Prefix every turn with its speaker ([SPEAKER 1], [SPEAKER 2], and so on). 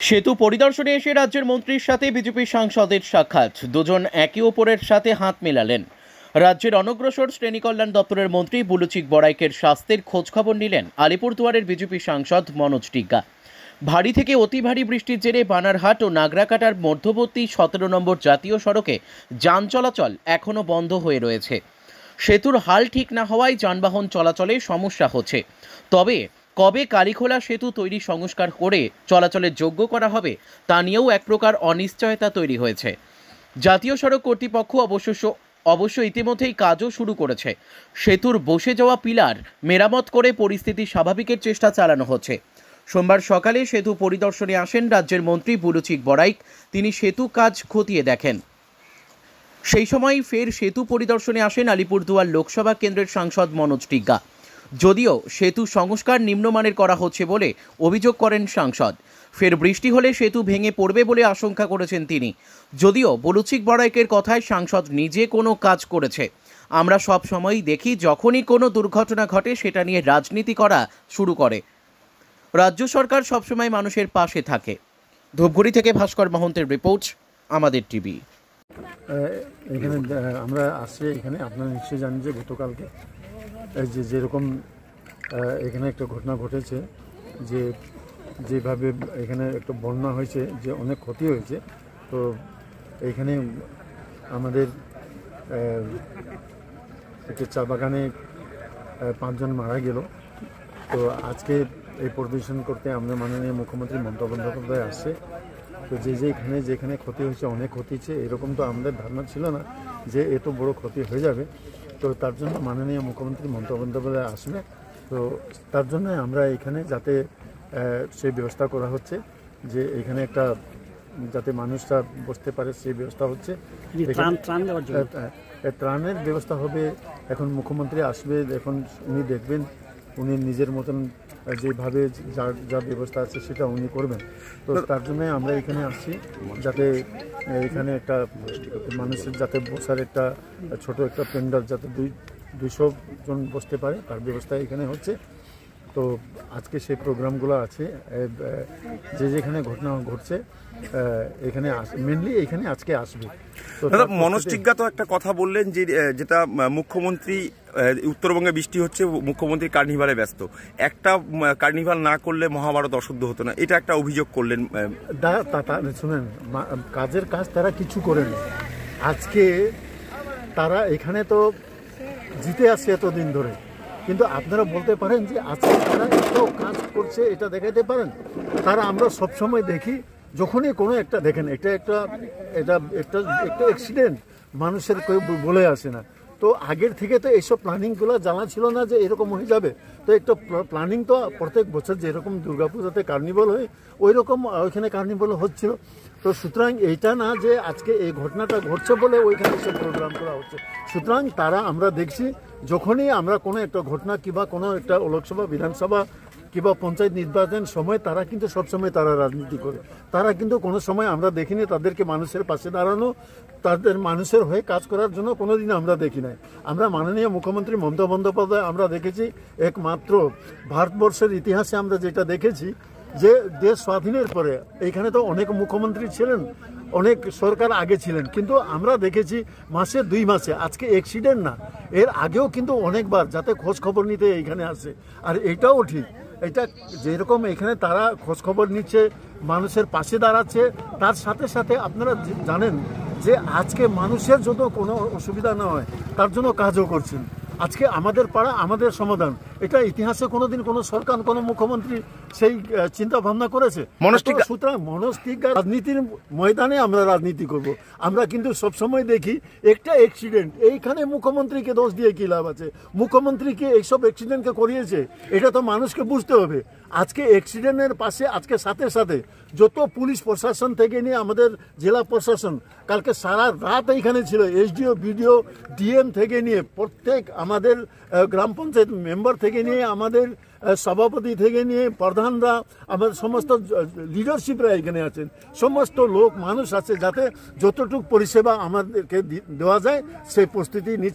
[SPEAKER 1] সেতু পরিদর্শনে এসে রাজ্যের মন্ত্রীর সাথে বিজেপি সাংসদের সাক্ষাৎ। দুজন একে অপরের সাথে হাত মেলালেন। রাজ্যের অনগ্রসর শ্রেণী কল্যাণ দপ্তরের মন্ত্রী বুলুচিক বড়াইকের স্বাস্থ্যের খোঁজখবর নিলেন আলিপুরদুয়ারের বিজেপি সাংসদ মনোজ টিগ্গা। ভারী থেকে অতি ভারী বৃষ্টির জেরে বানারহাট ও নাগরাকাটার মধ্যবর্তী 17 নম্বর জাতীয় সড়কে যান চলাচল এখনও বন্ধ হয়ে রয়েছে। সেতুর হাল ঠিক না হওয়ায় যানবাহন চলাচলে সমস্যা হচ্ছে। তবে কবে কালীখোলা সেতু তৈরি সংস্কার করে চলাচলের যোগ্য করা হবে তা নিয়েও এক প্রকার অনিশ্চয়তা তৈরি হয়েছে। জাতীয় সড়ক কর্তৃপক্ষ অবশ্য ইতিমধ্যেই কাজও শুরু করেছে। সেতুর বসে যাওয়া পিলার মেরামত করে পরিস্থিতি স্বাভাবিকের চেষ্টা চালানো হচ্ছে। সোমবার সকালে সেতু পরিদর্শনে আসেন রাজ্যের মন্ত্রী বুলুচিক বড়াইক। তিনি সেতু কাজ খতিয়ে দেখেন। সেই সময় ফের সেতু পরিদর্শনে আসেন আলিপুরদুয়ার লোকসভা কেন্দ্রের সাংসদ মনোজ টিগ্গা। যদিও সেতু সংস্কার নিম্নমানের করা হচ্ছে বলে অভিযোগ করেন সাংসদ। ফের বৃষ্টি হলে সেতু ভেঙে পড়বে বলে আশঙ্কা করেছেন তিনি। যদিও বুলুচিক বড়াইকের কথায় সাংসদ নিজে কোনো কাজ করেছে। আমরা সব সময়ই দেখি যখনই কোনো দুর্ঘটনা ঘটে সেটা নিয়ে রাজনীতি করা শুরু করে। রাজ্য সরকার সবসময় মানুষের পাশে থাকে। ধূপগুড়ি থেকে ভাস্কর মহন্তের রিপোর্ট, আমাদের টিভি।
[SPEAKER 2] এখানে আমরা আসছি, এখানে আপনারা নিশ্চয়ই জানেন যে গতকালকে যেরকম এখানে একটা ঘটনা ঘটেছে, যেভাবে এখানে একটা বন্যা হয়েছে, যে অনেক ক্ষতি হয়েছে। তো এইখানে আমাদের একটা চা বাগানে 5 জন মারা গেল। তো আজকে এই পরিদর্শন করতে আমরা মাননীয় মুখ্যমন্ত্রী মমতা বন্দ্যোপাধ্যায় আসছে। তো যেখানে ক্ষতি হয়েছে, অনেক ক্ষতি হয়েছে, এরকম তো আমাদের ধারণা ছিল না যে এত বড় ক্ষতি হয়ে যাবে। তো তার জন্য মাননীয় মুখ্যমন্ত্রী মমতা বন্দ্যোপাধ্যায় আসবে। তো তার জন্য আমরা এখানে যাতে সেই ব্যবস্থা করা হচ্ছে, যে এখানে একটা যাতে মানুষরা বসতে পারে সেই ব্যবস্থা হচ্ছে। ত্রাণের ব্যবস্থা হবে। এখন মুখ্যমন্ত্রী আসবে, এখন উনি দেখবেন, উনি নিজের মতন যেভাবে যা ব্যবস্থা আছে সেটা উনি করবেন। তো তার জন্য আমরা এখানে আসছি, যাতে এখানে একটা মানুষের যাতে বসার একটা ছোট একটা প্যান্ডেল যাতে 200 জন বসতে পারে তার ব্যবস্থা এখানে হচ্ছে। তো আজকে সেই প্রোগ্রামগুলো আছে, যেখানে ঘটনা ঘটছে এখানে মেনলি এখানে আজকে আসবে। তো
[SPEAKER 3] মনোজ টিগ্গা তো একটা কথা বললেন যে যেটা মুখ্যমন্ত্রী উত্তরবঙ্গে বৃষ্টি হচ্ছে, মুখ্যমন্ত্রী কার্নিভালে ব্যস্ত, একটা কার্নিভাল না করলে মহাভারত অশুদ্ধ হতো না, এটা একটা অভিযোগ করলেন।
[SPEAKER 2] শুনেন, কাজের কাজ তারা কিছু করেন। আজকে তারা এখানে তো জিতে আসছে এতদিন ধরে, কিন্তু আপনারা বলতে পারেন যে আজকে তারা এত কাজ করছে, এটা দেখাতে পারেন? তারা আমরা সবসময় দেখি, যখনই কোনো একটা দেখেন এটা একটা অ্যাক্সিডেন্ট, মানুষের কেউ বলে আসে না। তো আগের থেকে তো এইসব প্ল্যানিংগুলো জানা ছিল না যে এরকম হয়ে যাবে। তো একটা প্ল্যানিং তো প্রত্যেক বছর যেরকম দুর্গাপূজাতে কার্নিভাল হয় ওই রকম ওইখানে কার্নিভাল হচ্ছিল। তো সুতরাং এইটা না যে আজকে এই ঘটনাটা ঘটছে বলে ওইখানে সব প্রোগ্রাম করা হচ্ছে। সুতরাং তারা আমরা দেখছি, যখনই আমরা কোনো একটা ঘটনা কিংবা কোনো একটা লোকসভা, বিধানসভা কিংবা পঞ্চায়েত নির্বাচন সময় তারা কিন্তু সবসময় তারা রাজনীতি করে। তারা কিন্তু কোনো সময় আমরা দেখিনি তাদেরকে মানুষের পাশে দাঁড়ানো, তাদের মানুষের হয়ে কাজ করার জন্য কোনোদিন আমরা দেখি নাই। আমরা মাননীয় মুখ্যমন্ত্রী মমতা বন্দ্যোপাধ্যায় আমরা দেখেছি, একমাত্র ভারতবর্ষের ইতিহাসে আমরা যেটা দেখেছি যে দেশ স্বাধীনের পরে এইখানে তো অনেক মুখ্যমন্ত্রী ছিলেন, অনেক সরকার আগে ছিলেন, কিন্তু আমরা দেখেছি মাসে 2 মাসে, আজকে অ্যাক্সিডেন্ট না, এর আগেও কিন্তু অনেকবার যাতে খোঁজ খবর নিতে এইখানে আসে। আর এটাও ঠিক, এটা যেরকম এখানে তারা খোঁজ খবর নিচ্ছে, মানুষের পাশে দাঁড়াচ্ছে, তার সাথে সাথে আপনারা জানেন যে আজকে মানুষের যত কোনো অসুবিধা না হয় তার জন্য কাজও করছেন। আজকে আমাদের পাড়া আমাদের সমাধান, এটা ইতিহাসে কোনোদিন কোনো সরকার, কোনো মুখ্যমন্ত্রী সেই চিন্তা ভাবনা করেছে? সুতরাং মনোজ টিগ্গা রাজনীতির ময়দানে আমরা রাজনীতি করব। আমরা কিন্তু সবসময় দেখি একটা অ্যাক্সিডেন্ট, এইখানে মুখ্যমন্ত্রীকে দোষ দিয়ে কী লাভ আছে? মুখ্যমন্ত্রীকে এইসব অ্যাক্সিডেন্টকে করিয়েছে, এটা তো মানুষকে বুঝতে হবে। আজকে অ্যাক্সিডেন্টের পাশে আজকে সাথে সাথে যত পুলিশ প্রশাসন থেকে নিয়ে আমাদের জেলা প্রশাসন কালকে সারা রাত এইখানে ছিল, এসডিও, বিডিও, ডিএম থেকে নিয়ে প্রত্যেক আমাদের গ্রাম পঞ্চায়েত মেম্বার থেকে নিয়ে আমাদের সভাপতি থেকে নিয়ে প্রধানরা, আমাদের সমস্ত লিডারশিপরা এখানে আছেন, সমস্ত লোক মানুষ আছে, যাতে যতটুকু পরিষেবা আমাদেরকে দেওয়া যায় সেই প্রস্তুতি নিচ্ছে।